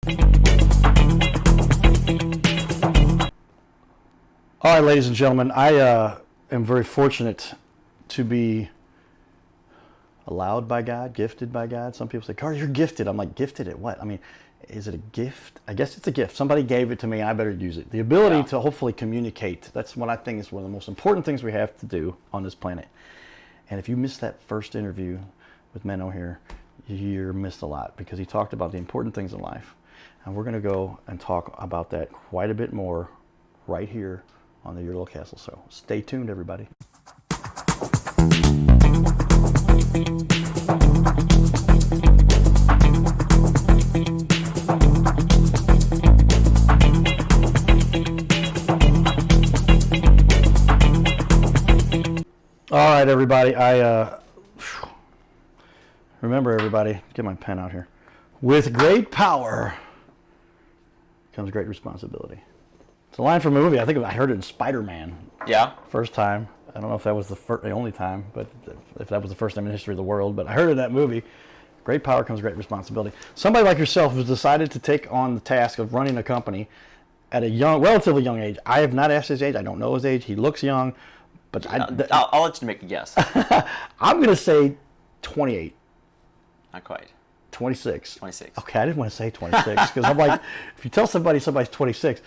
All right, ladies and gentlemen, I am very fortunate to be allowed by God, gifted by God. Some people say, Carl, you're gifted. I'm like, gifted at what? I mean, is it a gift? I guess it's a gift. Somebody gave it to me, and I better use it. The ability to hopefully communicate. That's what I think is one of the most important things we have to do on this planet. And if you missed that first interview with Menno here, you missed a lot, because he talked about the important things in life. And we're going to go and talk about that quite a bit more right here on the Your Little Castle. So stay tuned, everybody. All right, everybody. Remember, everybody, get my pen out here. With great power comes great responsibility. It's a line from a movie. I think I heard it in Spider-Man. Yeah. First time. I don't know if that was the only time, but if that was the first time in the history of the world. But I heard it in that movie. Great power comes great responsibility. Somebody like yourself who's decided to take on the task of running a company at a relatively young age. I have not asked his age. I don't know his age. He looks young, but I'll let you make a guess. I'm going to say 28. Not quite. 26. 26. Okay, I didn't want to say 26 because I'm like, if you tell somebody's 26,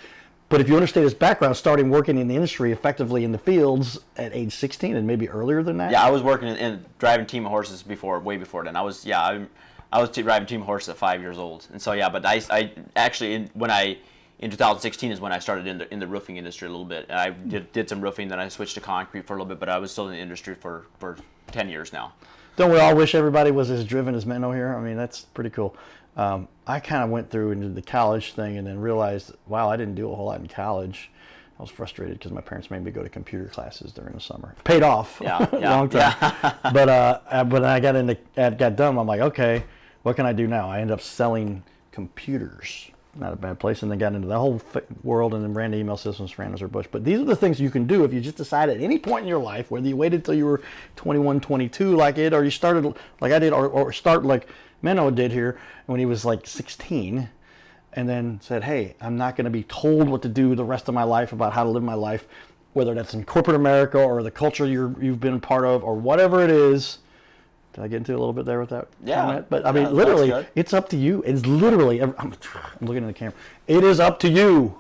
but if you understand his background, starting working in the industry effectively in the fields at age 16 and maybe earlier than that. Yeah, I was working in driving team of horses way before then. I was driving team of horses at 5 years old, and so but I actually in 2016 is when I started in the roofing industry a little bit. I did some roofing, then I switched to concrete for a little bit, but I was still in the industry for 10 years now. Don't we all wish everybody was as driven as Menno here? I mean, that's pretty cool. I kind of went through into the college thing and then realized, wow, I didn't do a whole lot in college. I was frustrated because my parents made me go to computer classes during the summer. Paid off, long time. Yeah. But when I got done, I'm like, okay, what can I do now? I ended up selling computers. Not a bad place, and then got into the whole world and then ran the email systems for Anheuser-Busch. But these are the things you can do if you just decide at any point in your life, whether you waited till you were 21, 22 like it, or you started like I did, or start like Menno did here when he was like 16, and then said, hey, I'm not going to be told what to do the rest of my life about how to live my life, whether that's in corporate America or the culture you've been part of or whatever it is. Did I get into a little bit there with that comment? But I mean, literally, it's up to you. It's literally, I'm looking at the camera. It is up to you.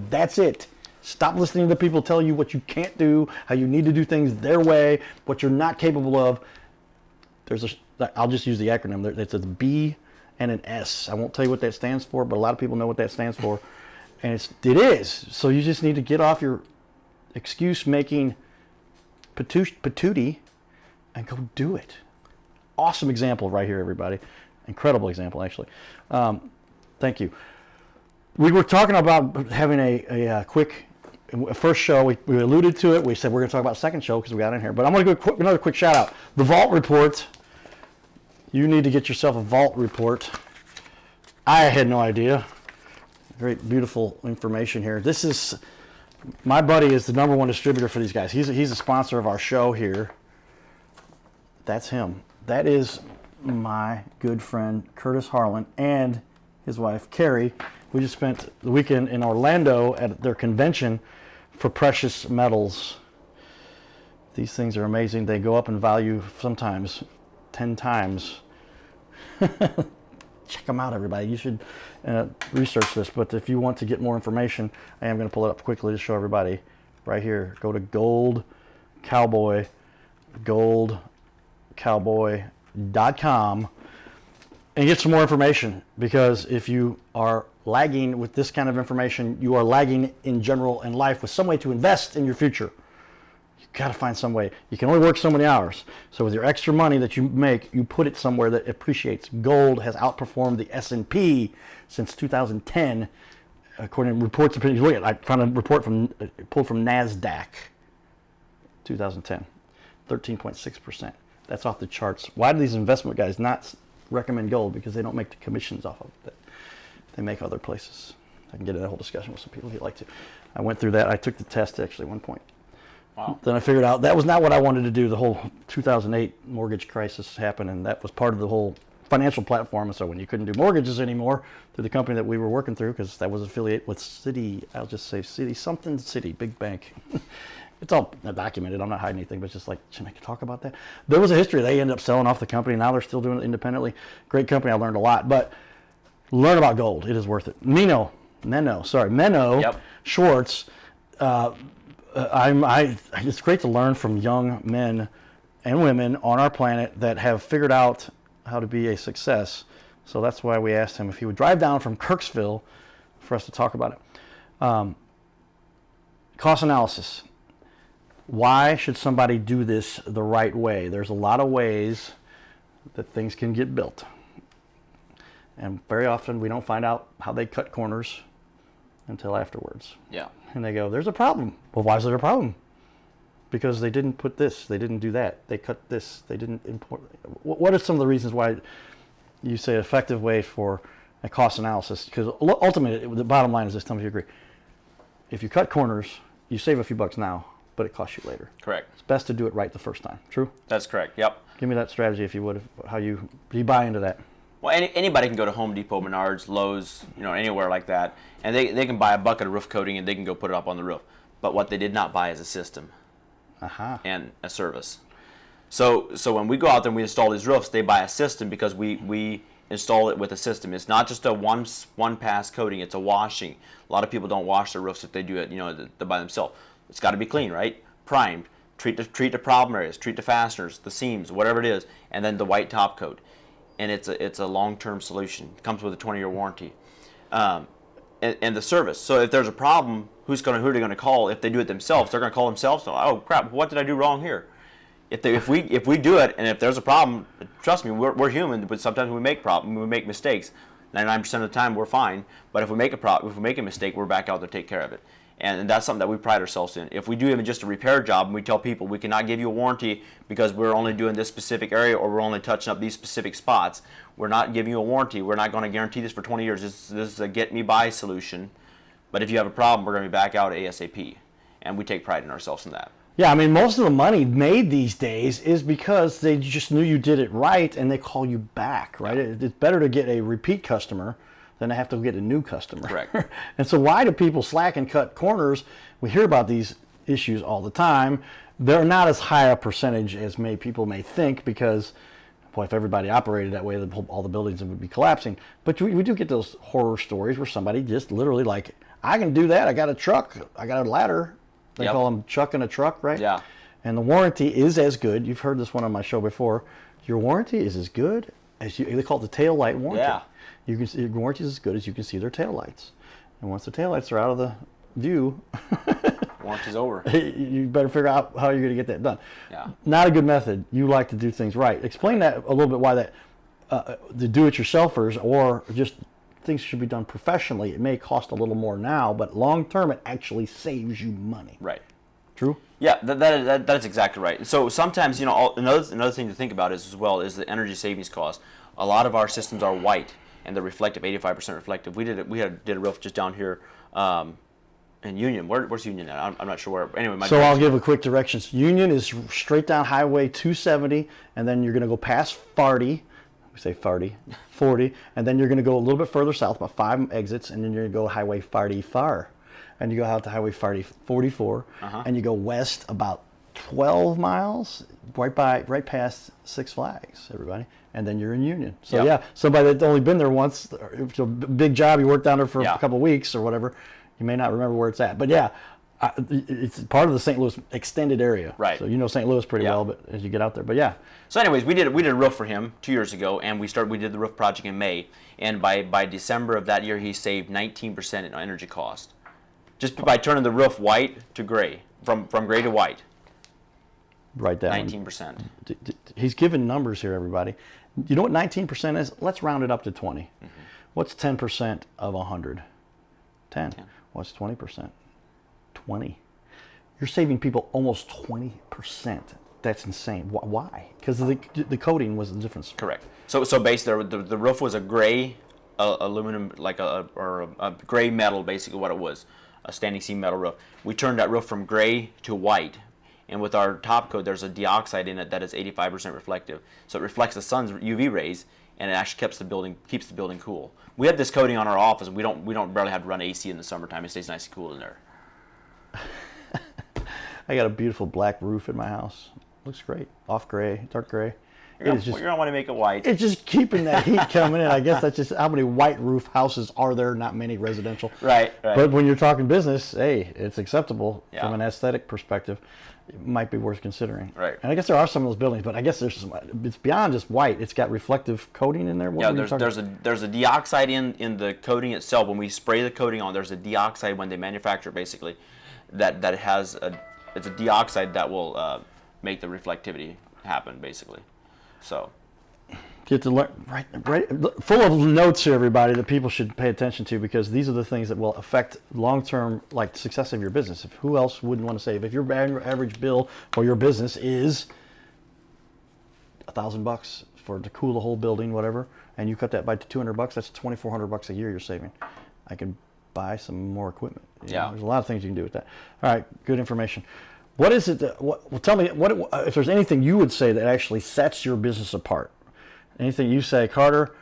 That's it. Stop listening to people tell you what you can't do, how you need to do things their way, what you're not capable of. I'll just use the acronym. It's a B and an S. I won't tell you what that stands for, but a lot of people know what that stands for. And it is. So you just need to get off your excuse-making patootie and go do it. Awesome example right here, everybody. Incredible example, actually. Thank you. We were talking about having a quick first show. We alluded to it. We said we're going to talk about second show because we got in here. But I'm going to go another quick shout out. The Vault Report. You need to get yourself a Vault Report. I had no idea. Great, beautiful information here. This is, my buddy is the #1 distributor for these guys. He's a sponsor of our show here. That's him. That is my good friend Curtis Harlan and his wife Carrie. We just spent the weekend in Orlando at their convention for precious metals. These things are amazing. They go up in value sometimes 10 times. Check them out, everybody. You should research this. But if you want to get more information, I am going to pull it up quickly to show everybody right here. Go to Gold Cowboy, goldcowboy.com, and get some more information, because if you are lagging with this kind of information, you are lagging in general in life with some way to invest in your future. You've got to find some way. You can only work so many hours. So with your extra money that you make, you put it somewhere that appreciates. Gold has outperformed the S&P since 2010, according to reports. Look at, I found a report pulled from NASDAQ, 2010, 13.6%. That's off the charts. Why do these investment guys not recommend gold? Because they don't make the commissions off of it. They make other places. I can get into a whole discussion with some people if you'd like to. I went through that. I took the test actually at one point. Wow. Then I figured out that was not what I wanted to do. The whole 2008 mortgage crisis happened, and that was part of the whole financial platform. And so when you couldn't do mortgages anymore through the company that we were working through, because that was affiliated with Citi, I'll just say Citi, big bank. It's all documented. I'm not hiding anything, but it's just like, should I talk about that? There was a history. They ended up selling off the company. Now they're still doing it independently. Great company. I learned a lot. But learn about gold. It is worth it. Menno Yep. Schwartz. It's great to learn from young men and women on our planet that have figured out how to be a success. So that's why we asked him if he would drive down from Kirksville for us to talk about it. Cost analysis. Why should somebody do this the right way? There's a lot of ways that things can get built. And very often we don't find out how they cut corners until afterwards. Yeah. And they go, there's a problem. Well, why is there a problem? Because they didn't put this, they didn't do that, they cut this, they didn't import. What are some of the reasons why you say effective way for a cost analysis? Because ultimately, the bottom line is this, tell me if you agree. If you cut corners, you save a few bucks now, but it costs you later. Correct. It's best to do it right the first time. True? That's correct. Yep. Give me that strategy if you would, do you buy into that? Well, anybody can go to Home Depot, Menards, Lowe's, anywhere like that, and they can buy a bucket of roof coating and they can go put it up on the roof. But what they did not buy is a system and a service. So when we go out there and we install these roofs, they buy a system because we install it with a system. It's not just a one pass coating; it's a washing. A lot of people don't wash their roofs if they do it, by themselves. It's got to be clean, right? Primed. Treat the problem areas, treat the fasteners, the seams, whatever it is, and then the white top coat. And it's a long-term solution. It comes with a 20-year warranty, and the service. So if there's a problem, who are they going to call? If they do it themselves, they're going to call themselves. Oh crap! What did I do wrong here? If we do it, and if there's a problem, trust me, we're human. But sometimes we make mistakes. 99% of the time we're fine. But if we make a mistake, we're back out there to take care of it. And that's something that we pride ourselves in. If we do even just a repair job and we tell people we cannot give you a warranty because we're only doing this specific area or we're only touching up these specific spots, we're not giving you a warranty. We're not going to guarantee this for 20 years. This is a get-me-by solution. But if you have a problem, we're going to be back out ASAP. And we take pride in ourselves in that. Yeah, I mean, most of the money made these days is because they just knew you did it right and they call you back, right? Yeah. It's better to get a repeat customer than I have to get a new customer. Correct. And so why do people slack and cut corners? We hear about these issues all the time. They're not as high a percentage as people may think because, boy, if everybody operated that way, all the buildings would be collapsing. But we do get those horror stories where somebody just literally like, I can do that. I got a truck. I got a ladder. They call them chucking a truck, right? Yeah. And the warranty is as good. You've heard this one on my show before. Your warranty is as good as they call it the tail light warranty. Yeah. You can see your warranty is as good as you can see their tail lights. And once the tail lights are out of the view, warranty's over. You better figure out how you're going to get that done. Yeah. Not a good method. You like to do things right. Explain that a little bit, why that the do-it-yourselfers or just things should be done professionally. It may cost a little more now, but long term it actually saves you money. Right. True? Yeah, that is exactly right. So sometimes, another thing to think about is the energy savings cost. A lot of our systems are white and they're reflective, 85% reflective. We did a roof just down here in Union. Where's Union at? I'm not sure where. Anyway, so I'll give a quick directions. Union is straight down Highway 270, and then you're going to go past Farty. We say Farty, 40, and then you're going to go a little bit further south, about 5 exits, and then you're going to go Highway Farty Far, and you go out to Highway Farty 44, and you go west about 12 miles, right past Six Flags, everybody, and then you're in Union. So yeah, somebody that's only been there once, if it's a big job, you work down there for a couple of weeks or whatever, you may not remember where it's at. But yeah, it's part of the St. Louis extended area. Right. So you know St. Louis pretty well, but as you get out there, but yeah. So anyways, we did a roof for him 2 years ago, and we did the roof project in May, and by December of that year, he saved 19% in energy cost, just by turning the roof white to gray, from gray to white. Write that 19%. He's given numbers here, everybody. You know what 19% is? Let's round it up to 20. Mm-hmm. What's 10% of 100? 10. What's 20%? 20. You're saving people almost 20%. That's insane. Why? Because the coating was the difference. Correct. So basically, the roof was a gray aluminum, or a gray metal, basically what it was, a standing seam metal roof. We turned that roof from gray to white. And with our top coat, there's a dioxide in it that is 85% reflective. So it reflects the sun's UV rays, and it actually keeps the building cool. We have this coating on our office. We don't barely have to run AC in the summertime. It stays nice and cool in there. I got a beautiful black roof in my house. Looks great. Off gray, dark gray. You're gonna want to make it white. It's just keeping that heat coming in. I guess that's just how many white roof houses are there? Not many residential. Right. But when you're talking business, hey, it's acceptable Yeah. from an aesthetic perspective. It might be worth considering. Right. And I guess there are some of those buildings, but I guess it's beyond just white. It's got reflective coating in there. Yeah, there's a dioxide in the coating itself. When we spray the coating on, there's a dioxide when they manufacture basically that it has it's a dioxide that will make the reflectivity happen basically. So get to learn right full of notes here, everybody, that people should pay attention to, because these are the things that will affect long-term success of your business. Who else wouldn't want to save? If your average bill for your business is $1,000 to cool the whole building, whatever, and you cut that by $200, that's $2,400 a year you're saving. I can buy some more equipment. You know, there's a lot of things you can do with that. All right, good information. What is it that? Well, tell me if there's anything you would say that actually sets your business apart. Anything you say, Carter,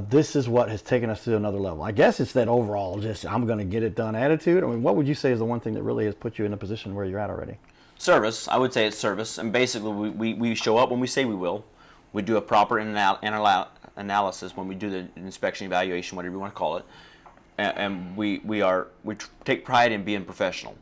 this is what has taken us to another level. I guess it's that overall just I'm going to get it done attitude. I mean, what would you say is the one thing that really has put you in a position where you're at already? Service. I would say it's service. And basically we show up when we say we will. We do a proper analysis when we do the inspection, evaluation, whatever you want to call it. And we take pride in being professional.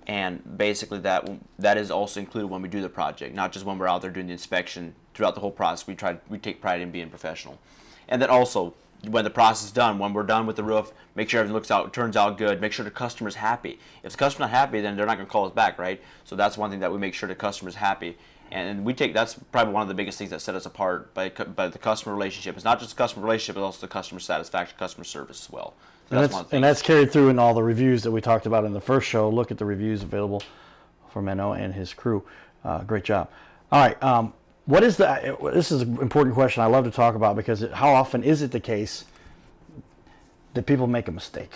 And basically that is also included when we do the project, not just when we're out there doing the inspection. Throughout the whole process, we take pride in being professional. And then also, when the process is done, when we're done with the roof, make sure everything turns out good. Make sure the customer's happy. If the customer's not happy, then they're not going to call us back, right? So that's one thing that we make sure the customer's happy. And that's probably one of the biggest things that set us apart by the customer relationship. It's not just the customer relationship, but also the customer satisfaction, customer service as well. So and that's carried through in all the reviews that we talked about in the first show. Look at the reviews available for Menno and his crew. Great job. All right. This is an important question I love to talk about, because how often is it the case that people make a mistake?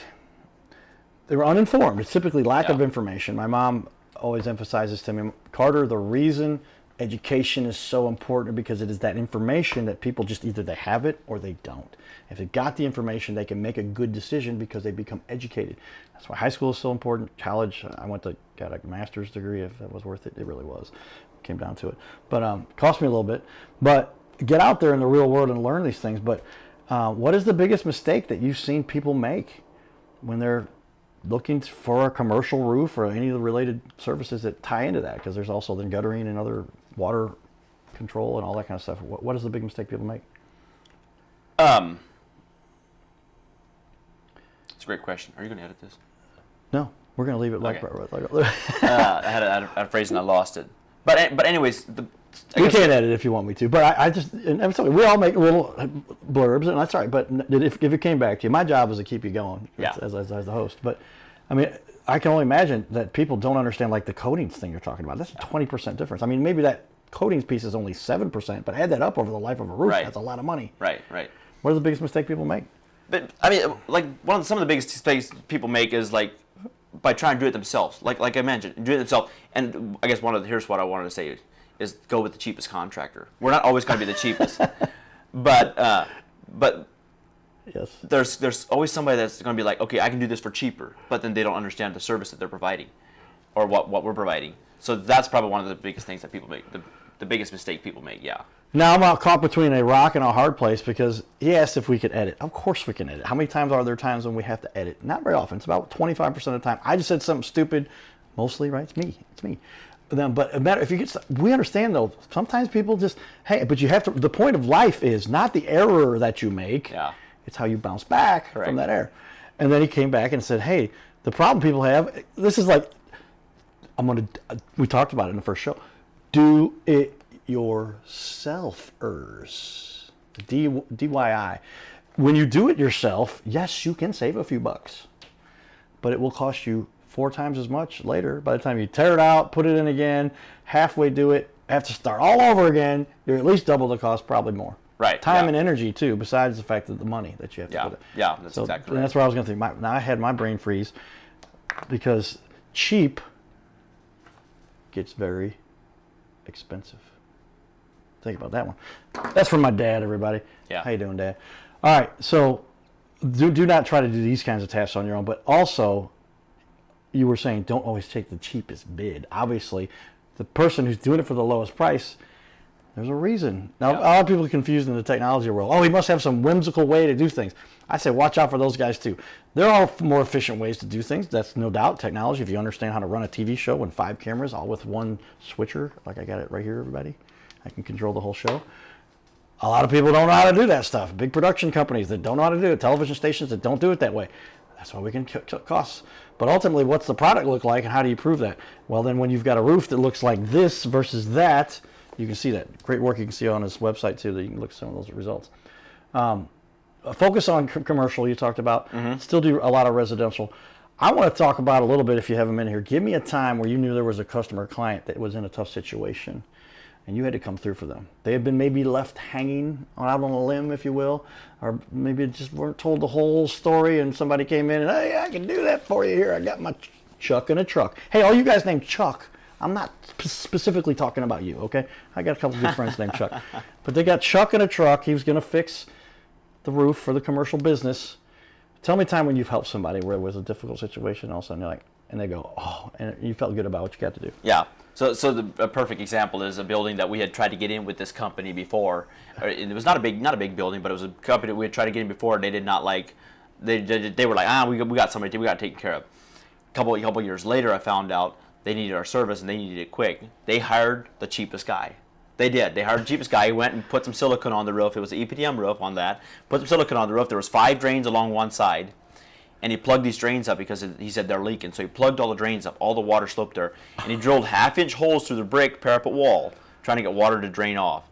They were uninformed. It's typically lack of information. My mom always emphasizes to me, Carter, the reason education is so important because it is that information that people just either they have it or they don't. If they got the information, they can make a good decision because they become educated. That's why high school is so important. College, I got a master's degree. If that was worth it, it really was. Came down to it, but cost me a little bit. But get out there in the real world and learn these things. But what is the biggest mistake that you've seen people make when they're looking for a commercial roof or any of the related services that tie into that? Because there's also then guttering and other water control and all that kind of stuff. What is the big mistake people make? It's a great question. Are you going to edit this? No, we're going to leave it like. I had a phrase and I lost it. But anyways, you can edit if you want me to. But I'm sorry, we all make little blurbs, and that's all right. But if it came back to you, my job is to keep you going as the host. But I mean, I can only imagine that people don't understand the coatings thing you're talking about. That's a 20% difference. I mean, maybe that coatings piece is only 7%, but add that up over the life of a roof. Right. That's a lot of money. Right. What is the biggest mistake people make? But I mean, some of the biggest mistakes people make is by trying to do it themselves. Like I mentioned, do it themselves. And I guess here's what I wanted to say is go with the cheapest contractor. We're not always going to be the cheapest, but yes, there's always somebody that's going to be like, okay, I can do this for cheaper, but then they don't understand the service that they're providing, or what we're providing. So that's probably one of the biggest things that people make, the biggest mistake people make. Yeah. Now I'm caught between a rock and a hard place, because he asked if we could edit. Of course we can edit. How many times are there times when we have to edit? Not very often. It's about 25% of the time. I just said something stupid. Mostly, right? It's me. But we understand though. Sometimes people just but you have to. The point of life is not the error that you make. Yeah. It's how you bounce back from that error. And then he came back and said, "Hey, the problem people have. This is we talked about it in the first show. Do it yourselfers. DIY. When you do it yourself, yes, you can save a few bucks, but it will cost you 4 times as much later. By the time you tear it out, put it in again, halfway do it, have to start all over again, you're at least double the cost, probably more. Right. Time and energy too, besides the fact that the money that you have to put it. Yeah, that's exactly right. And that's where I was going to think. Now I had my brain freeze, because cheap gets very expensive. Think about that one. That's from my dad, everybody. Yeah. How you doing, Dad? All right, so do not try to do these kinds of tasks on your own, but also you were saying don't always take the cheapest bid. Obviously, the person who's doing it for the lowest price, there's a reason. Now, a lot of people are confused in the technology world. Oh, he must have some whimsical way to do things. I say watch out for those guys too. There are more efficient ways to do things. That's no doubt technology. If you understand how to run a TV show and 5 cameras all with one switcher, like I got it right here, everybody, I can control the whole show. A lot of people don't know how to do that stuff. Big production companies that don't know how to do it, television stations that don't do it that way. That's why we can cut costs. But ultimately, what's the product look like and how do you prove that? Well, then when you've got a roof that looks like this versus that, you can see that. Great work you can see on his website too, that you can look at some of those results. Focus on commercial you talked about. Still do a lot of residential. I want to talk about a little bit, if you have a minute here. Give me a time where you knew there was a customer or client that was in a tough situation and you had to come through for them. They had been maybe left hanging out on a limb, if you will, or maybe just weren't told the whole story and somebody came in and, hey, I can do that for you here. I got my Chuck in a truck. Hey, all you guys named Chuck, I'm not specifically talking about you, okay? I got a couple good friends named Chuck. But they got Chuck in a truck. He was going to fix the roof for the commercial business. Tell me a time when you've helped somebody where it was a difficult situation, all of a sudden you're like, and they go, oh, and you felt good about what you got to do. Yeah. So a perfect example is a building that we had tried to get in with this company before. It was not a big building, but it was a company that we had tried to get in before. They did not like. They were like, we got somebody we got taken care of. A couple years later, I found out they needed our service and they needed it quick. They hired the cheapest guy. They did. They hired the cheapest guy. He went and put some silicone on the roof. It was an EPDM roof on that. Put some silicone on the roof. There was 5 drains along one side. And he plugged these drains up because he said they're leaking. So he plugged all the drains up. All the water sloped there. And he drilled 1/2-inch holes through the brick parapet wall, trying to get water to drain off.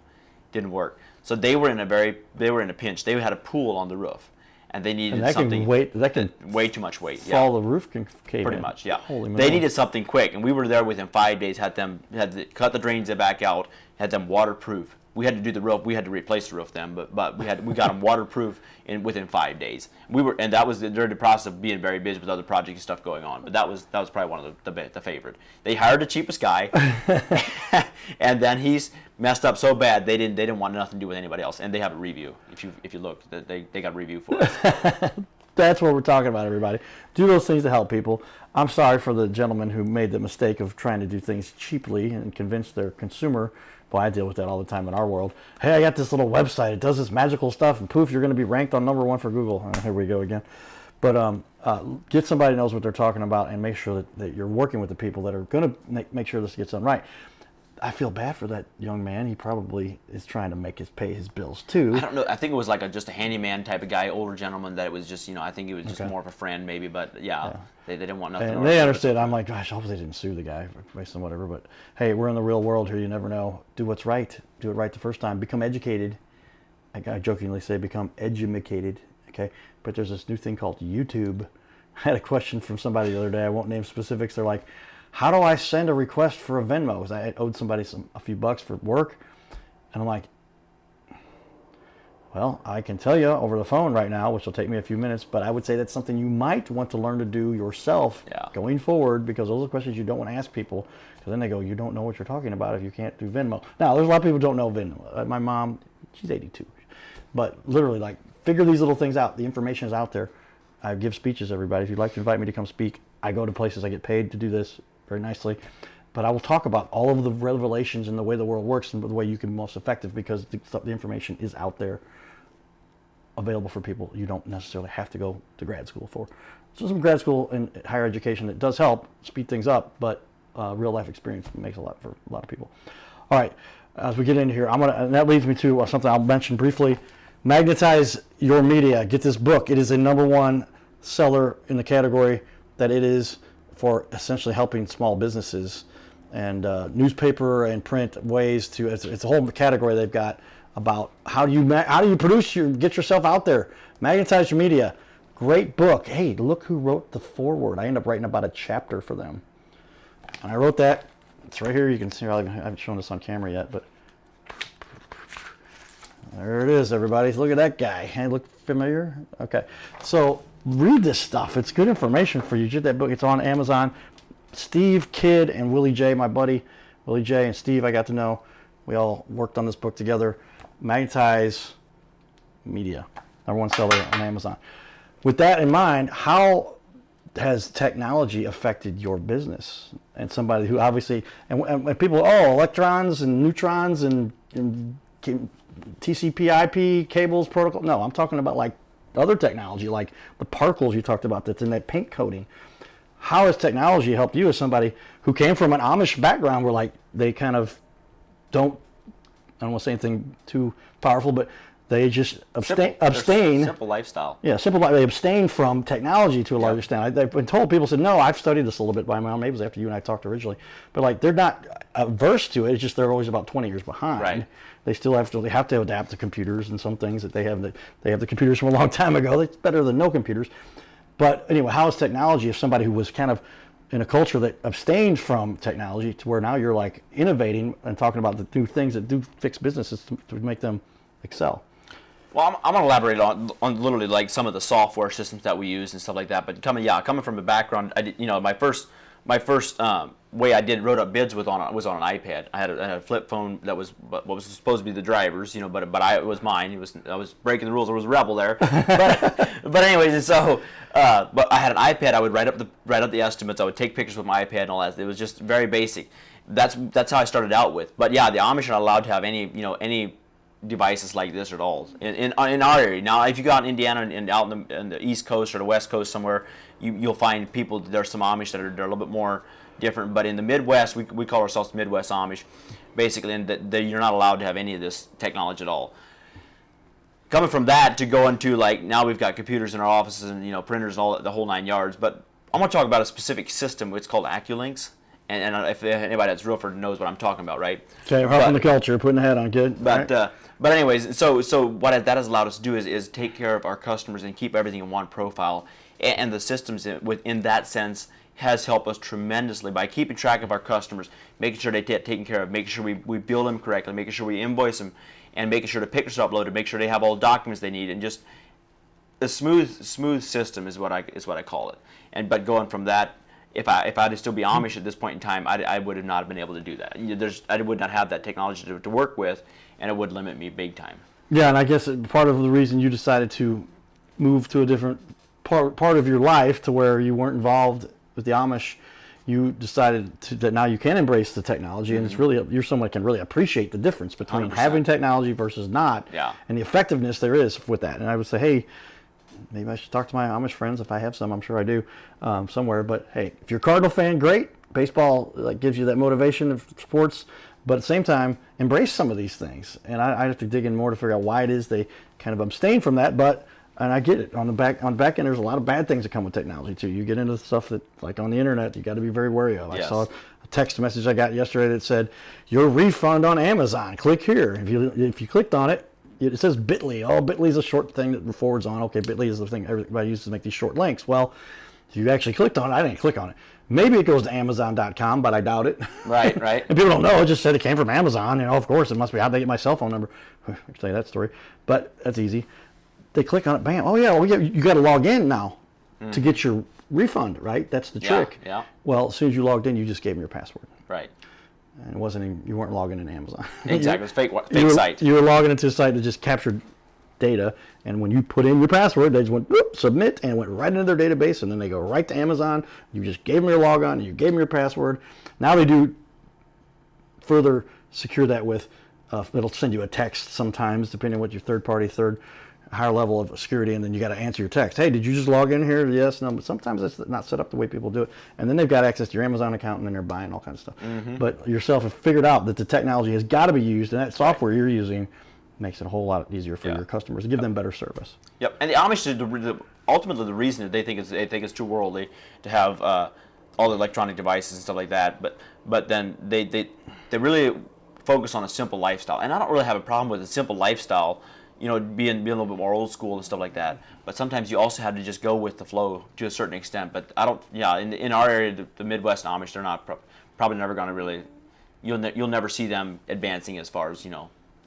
Didn't work. So they were in a pinch. They had a pool on the roof. And they needed something. That can way too much weight. Fall, the roof can cave Pretty in. much, yeah. Holy they needed something quick, and we were there within 5 days. Had to cut the drains back out. Had them waterproof. We had to do the roof. We had to replace the roof then, but we got them waterproof within 5 days. And that was during the process of being very busy with other projects and stuff going on. But that was probably one of the favorite. They hired the cheapest guy, and then he's messed up so bad they didn't want nothing to do with anybody else. And they have a review. If you look, they got a review for us. That's what we're talking about, everybody. Do those things to help people. I'm sorry for the gentleman who made the mistake of trying to do things cheaply and convince their consumer. Boy, I deal with that all the time in our world. Hey, I got this little website. It does this magical stuff, and poof, you're going to be ranked on #1 for Google. Here we go again. But get somebody who knows what they're talking about and make sure that you're working with the people that are going to make sure this gets done right. I feel bad for that young man. He probably is trying to pay his bills too. I don't know. I think it was like just a handyman type of guy, older gentleman. That it was just, I think it was just more of a friend maybe. But yeah. They didn't want nothing. And they understood. I'm like, gosh, I hope they didn't sue the guy based on whatever. But hey, we're in the real world here. You never know. Do what's right. Do it right the first time. Become educated. I jokingly say become edumacated. Okay. But there's this new thing called YouTube. I had a question from somebody the other day. I won't name specifics. They're like, how do I send a request for a Venmo? Because I owed somebody a few bucks for work. And I'm like, well, I can tell you over the phone right now, which will take me a few minutes, but I would say that's something you might want to learn to do yourself going forward, because those are questions you don't want to ask people, because then they go, you don't know what you're talking about if you can't do Venmo. Now, there's a lot of people who don't know Venmo. My mom, she's 82. But literally, like, figure these little things out. The information is out there. I give speeches, everybody. If you'd like to invite me to come speak, I go to places. I get paid to do this very nicely. But I will talk about all of the revelations and the way the world works and the way you can be most effective, because the information is out there, available for people you don't necessarily have to go to grad school for. So some grad school and higher education that does help speed things up, but real life experience makes a lot for a lot of people. All right, as we get into here, and that leads me to something I'll mention briefly. Magnetize your media. Get this book. It is a #1 seller in the category that it is for essentially helping small businesses and newspaper and print ways to. It's a whole category they've got about how do you produce get yourself out there, magnetize your media. Great book. Hey, look who wrote the foreword. I ended up writing about a chapter for them, and I wrote that. It's right here. You can see. I haven't shown this on camera yet, but there it is, everybody. Look at that guy. Hey, look familiar? Okay, so read this stuff. It's good information for you. Get that book. It's on Amazon. Steve Kidd and Willie J, my buddy Willie J and Steve, I got to know. We all worked on this book together. Magnetize Media, #1 seller on Amazon. With that in mind, how has technology affected your business? And somebody who obviously, and people, electrons and neutrons and TCP/IP cables protocol. No, I'm talking about like other technology, like the particles you talked about that's in that paint coating. How has technology helped you as somebody who came from an Amish background where like they kind of don't, I don't want to say anything too powerful, but they just abstain. Simple lifestyle. Yeah, simple. They abstain from technology to a large extent. I've been told, people said, no, I've studied this a little bit by my own. Maybe it was after you and I talked originally. But like, they're not averse to it. It's just they're always about 20 years behind. Right. They still have to adapt to computers and some things that they have. They have the computers from a long time ago. It's better than no computers. But anyway, how is technology, if somebody who was kind of in a culture that abstained from technology to where now you're like innovating and talking about the new things that do fix businesses to make them excel? Well, I'm going to elaborate on literally like some of the software systems that we use and stuff like that. But coming from a background, I did, my first way I wrote up bids was on an iPad. I had a flip phone that was what was supposed to be the driver's, but it was mine. I was breaking the rules. There was a rebel there. but anyways, and so but I had an iPad. I would write up the estimates. I would take pictures with my iPad and all that. It was just very basic. That's how I started out with. But yeah, the Amish are not allowed to have any devices like this at all in our area. Now, if you go out in Indiana and out in the East Coast or the West Coast somewhere, you'll find people. There's some Amish that are they're a little bit more different. But in the Midwest, we call ourselves Midwest Amish, basically, and that you're not allowed to have any of this technology at all. Coming from that to go into like now we've got computers in our offices and printers and all the whole 9 yards. But I'm going to talk about a specific system. It's called AccuLinks. And if anybody that's Realford knows what I'm talking about, right? Okay, we're helping the culture, putting the hat on, good. But right. But anyways, so what that has allowed us to do is take care of our customers and keep everything in one profile. And the systems within that sense has helped us tremendously by keeping track of our customers, making sure they get taken care of, making sure we bill them correctly, making sure we invoice them, and making sure the pictures are uploaded, make sure they have all the documents they need, and just a smooth system is what I call it. But going from that. If I had to still be Amish at this point in time, I would have not been able to do that. I would not have that technology to work with, and it would limit me big time. Yeah, and I guess part of the reason you decided to move to a different part of your life to where you weren't involved with the Amish, you decided that now you can embrace the technology, and it's really you're someone that can really appreciate the difference between 100%. Having technology versus not, and the effectiveness there is with that. And I would say, hey, maybe I should talk to my Amish friends if I have some. I'm sure I do somewhere. But hey, if you're a Cardinal fan, great. Baseball gives you that motivation of sports. But at the same time, embrace some of these things. And I have to dig in more to figure out why it is they kind of abstain from that. And I get it. On the back end, there's a lot of bad things that come with technology too. You get into stuff that, like on the internet, you got to be very wary of. Yes. I saw a text message I got yesterday that said, "Your refund on Amazon. Click here." If you clicked on it, it says Bitly. Bitly is a short thing that forwards on. Okay, Bitly is the thing everybody uses to make these short links. Well, if you actually clicked on it, I didn't click on it. Maybe it goes to Amazon.com, but I doubt it. Right. And people don't know. It just said it came from Amazon. Of course, it must be. How'd they get my cell phone number? I can tell you that story. But that's easy. They click on it, bam. Oh, yeah, you got to log in now to get your refund, right? That's the trick. Yeah. Well, as soon as you logged in, you just gave them your password. Right. And it wasn't even, you weren't logging into Amazon. Exactly. It's fake site. You were logging into a site that just captured data, and when you put in your password, they just went whoop, submit, and it went right into their database, and then they go right to Amazon. You just gave them your logon, and you gave them your password. Now they do further secure that with, it'll send you a text sometimes, depending on what your third higher level of security, and then you got to answer your text. Hey, did you just log in here? Yes, no, but sometimes that's not set up the way people do it. And then they've got access to your Amazon account, and then they're buying all kinds of stuff. Mm-hmm. But yourself have figured out that the technology has got to be used, and that software you're using makes it a whole lot easier for your customers to give them better service. Yep, and the Amish, ultimately the reason that they think it's too worldly to have all the electronic devices and stuff like that, but then they really focus on a simple lifestyle. And I don't really have a problem with a simple lifestyle, being a little bit more old school and stuff like that. But sometimes you also have to just go with the flow to a certain extent. But I don't, in our area, the Midwest Amish, they're not probably never going to really, you'll never see them advancing as far as,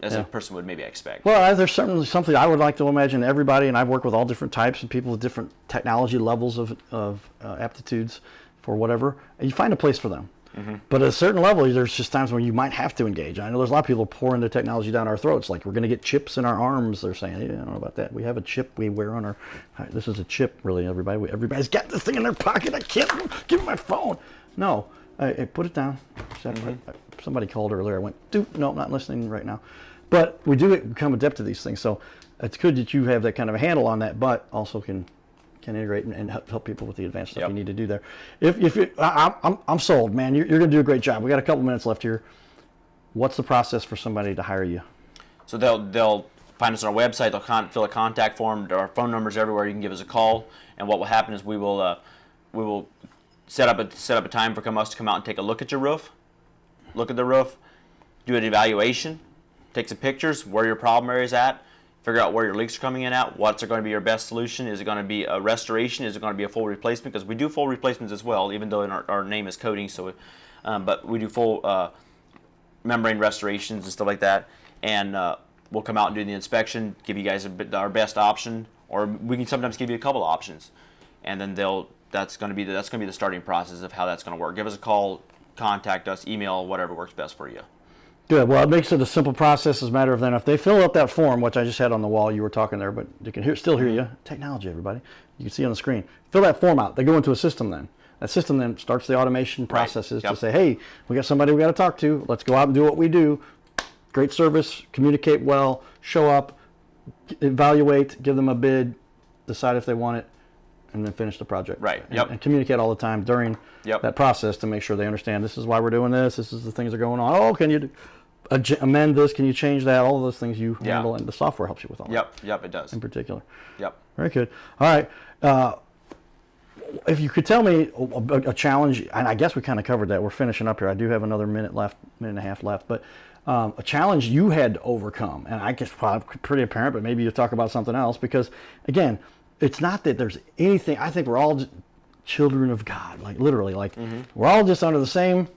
as a person would maybe expect. Well, there's certainly something I would like to imagine everybody, and I've worked with all different types of people with different technology levels of aptitudes for whatever, and you find a place for them. But at a certain level, there's just times when you might have to engage. I know there's a lot of people pouring the technology down our throats. Like, we're going to get chips in our arms. They're saying, hey, I don't know about that. We have a chip we wear on our... This is a chip, really, everybody. Everybody's got this thing in their pocket. I can't give me my phone. No. Hey, put it down. Somebody called earlier. I went, dude, no, I'm not listening right now. But we do become adept at these things. So it's good that you have that kind of a handle on that, but also can integrate and help people with the advanced stuff you need to do there. I'm sold, man. You're going to do a great job. We got a couple minutes left here. What's the process for somebody to hire you? So they'll find us on our website. They'll fill a contact form. There are phone numbers everywhere. You can give us a call. And what will happen is we will set up a time for us to come out and take a look at your roof, look at the roof, do an evaluation, take some pictures where your problem area is at. Figure out where your leaks are coming in at, what's going to be your best solution. Is it going to be a restoration? Is it going to be a full replacement? Because we do full replacements as well, even though our name is coating. So, but we do full membrane restorations and stuff like that. And we'll come out and do the inspection, give you guys our best option, or we can sometimes give you a couple options. And then that's going to be the starting process of how that's going to work. Give us a call, contact us, email, whatever works best for you. Good. Well, it makes it a simple process. As a matter of then, if they fill out that form, which I just had on the wall, you were talking there, but you can still hear you. Technology, everybody. You can see on the screen. Fill that form out. They go into a system then. That system then starts the automation processes to say, hey, we got somebody we got to talk to. Let's go out and do what we do. Great service, communicate well, show up, evaluate, give them a bid, decide if they want it, and then finish the project. Right. And communicate all the time during that process to make sure they understand this is why we're doing this. This is the things that are going on. Oh, can you amend this? Can you change that? All of those things you handle, and the software helps you with all that. Yep, it does. In particular. Yep. Very good. All right. If you could tell me a challenge, and I guess we kind of covered that. We're finishing up here. I do have another minute and a half left, but a challenge you had to overcome, and I guess probably pretty apparent, but maybe you talk about something else, because again, it's not that there's anything. I think we're all just children of God, like literally, like we're all just under the same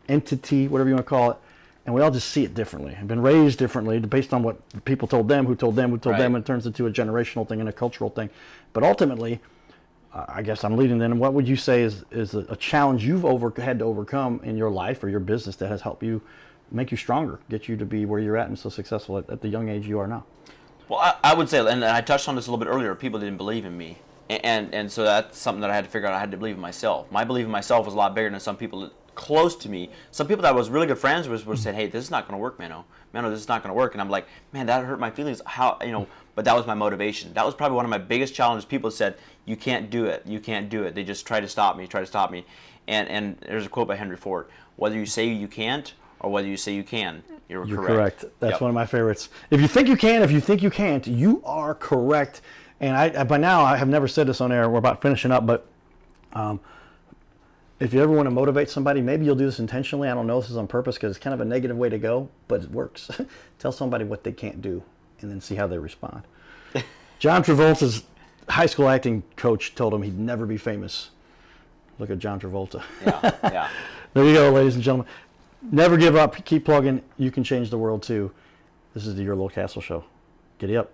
entity, whatever you want to call it, and we all just see it differently. Have been raised differently based on what people told them, who told them, who told them, and it turns into a generational thing and a cultural thing. But ultimately, I guess I'm leading then. What would you say is a challenge you've had to overcome in your life or your business that has helped you make you stronger, get you to be where you're at and so successful at the young age you are now? Well, I would say, and I touched on this a little bit earlier, people didn't believe in me. And so that's something that I had to figure out. I had to believe in myself. My belief in myself was a lot bigger than some people close to me. Some people that I was really good friends with were saying, hey, this is not going to work, Menno. Menno, this is not going to work. And I'm like, man, that hurt my feelings. How, but that was my motivation. That was probably one of my biggest challenges. People said, you can't do it. You can't do it. They just try to stop me. And there's a quote by Henry Ford. Whether you say you can't or whether you say you can, you're correct. That's one of my favorites. If you think you can, if you think you can't, you are correct. And I by now, I have never said this on air. We're about finishing up, but if you ever want to motivate somebody, maybe you'll do this intentionally. I don't know if this is on purpose because it's kind of a negative way to go, but it works. Tell somebody what they can't do and then see how they respond. John Travolta's high school acting coach told him he'd never be famous. Look at John Travolta. Yeah. There you go, ladies and gentlemen. Never give up. Keep plugging. You can change the world too. This is the Your Little Castle Show. Giddy up.